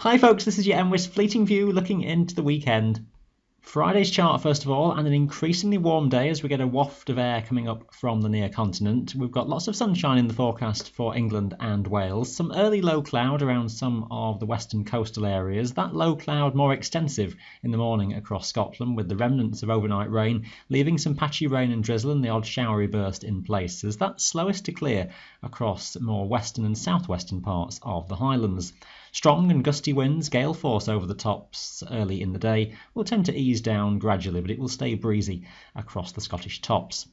Hi folks, this is your MWIS Fleeting View looking into the weekend. Friday's chart first of all, and an increasingly warm day as we get a waft of air coming up from the near continent. We've got lots of sunshine in the forecast for England and Wales. Some early low cloud around some of the western coastal areas. That low cloud more extensive in the morning across Scotland with the remnants of overnight rain, leaving some patchy rain and drizzle and the odd showery burst in places. That's slowest to clear across more western and southwestern parts of the Highlands. Strong and gusty winds, gale force over the tops early in the day, will tend to ease down gradually, but it will stay breezy across the Scottish tops.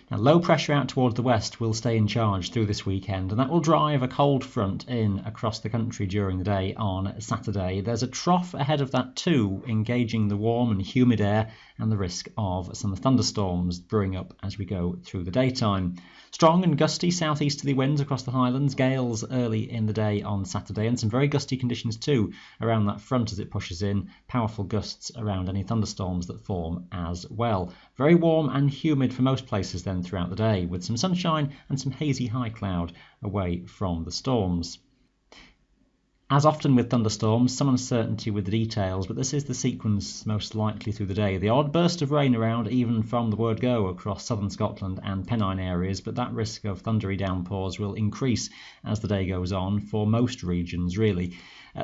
Now, low pressure out towards the west will stay in charge through this weekend, and that will drive a cold front in across the country during the day on Saturday. There's a trough ahead of that too, engaging the warm and humid air and the risk of some thunderstorms brewing up as we go through the daytime. Strong and gusty southeasterly winds across the Highlands, gales early in the day on Saturday, and some very gusty conditions too around that front as it pushes in, powerful gusts around any thunderstorms that form as well. Very warm and humid for most places then throughout the day, with some sunshine and some hazy high cloud away from the storms. As often with thunderstorms, some uncertainty with the details, but this is the sequence most likely through the day. The odd burst of rain around even from the word go across southern Scotland and Pennine areas, but that risk of thundery downpours will increase as the day goes on for most regions really.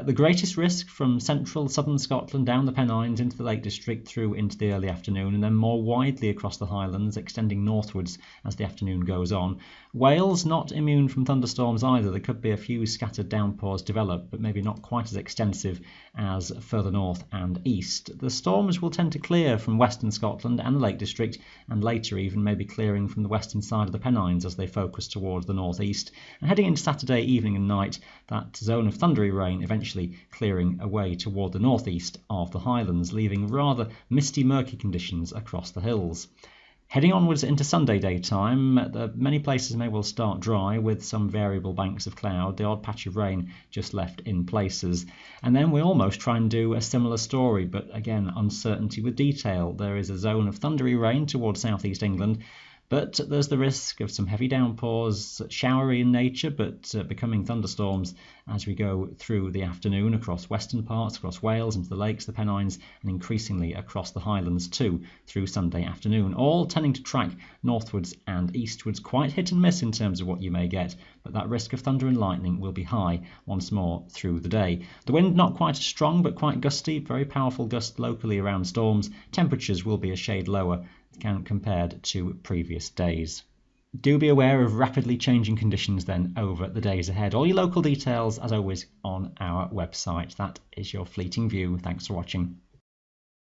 The greatest risk from central southern Scotland down the Pennines into the Lake District through into the early afternoon, and then more widely across the Highlands, extending northwards as the afternoon goes on. Wales not immune from thunderstorms either. There could be a few scattered downpours develop, but maybe not quite as extensive as further north and east. The storms will tend to clear from western Scotland and the Lake District, and later even maybe clearing from the western side of the Pennines as they focus towards the northeast. And heading into Saturday evening and night, that zone of thundery rain eventually clearing away toward the northeast of the Highlands, leaving rather misty, murky conditions across the hills. Heading onwards into Sunday daytime, many places may well start dry with some variable banks of cloud, the odd patch of rain just left in places. And then we almost try and do a similar story, but again, uncertainty with detail. There is a zone of thundery rain towards southeast England, but there's the risk of some heavy downpours, showery in nature, but becoming thunderstorms as we go through the afternoon across western parts, across Wales, into the lakes, the Pennines, and increasingly across the Highlands too through Sunday afternoon, all tending to track northwards and eastwards, quite hit and miss in terms of what you may get, but that risk of thunder and lightning will be high once more through the day. The wind not quite as strong, but quite gusty, very powerful gust locally around storms. Temperatures will be a shade lower compared to previous days. Do be aware of rapidly changing conditions then over the days ahead. All your local details, as always, on our website. That is your Fleeting View. Thanks for watching.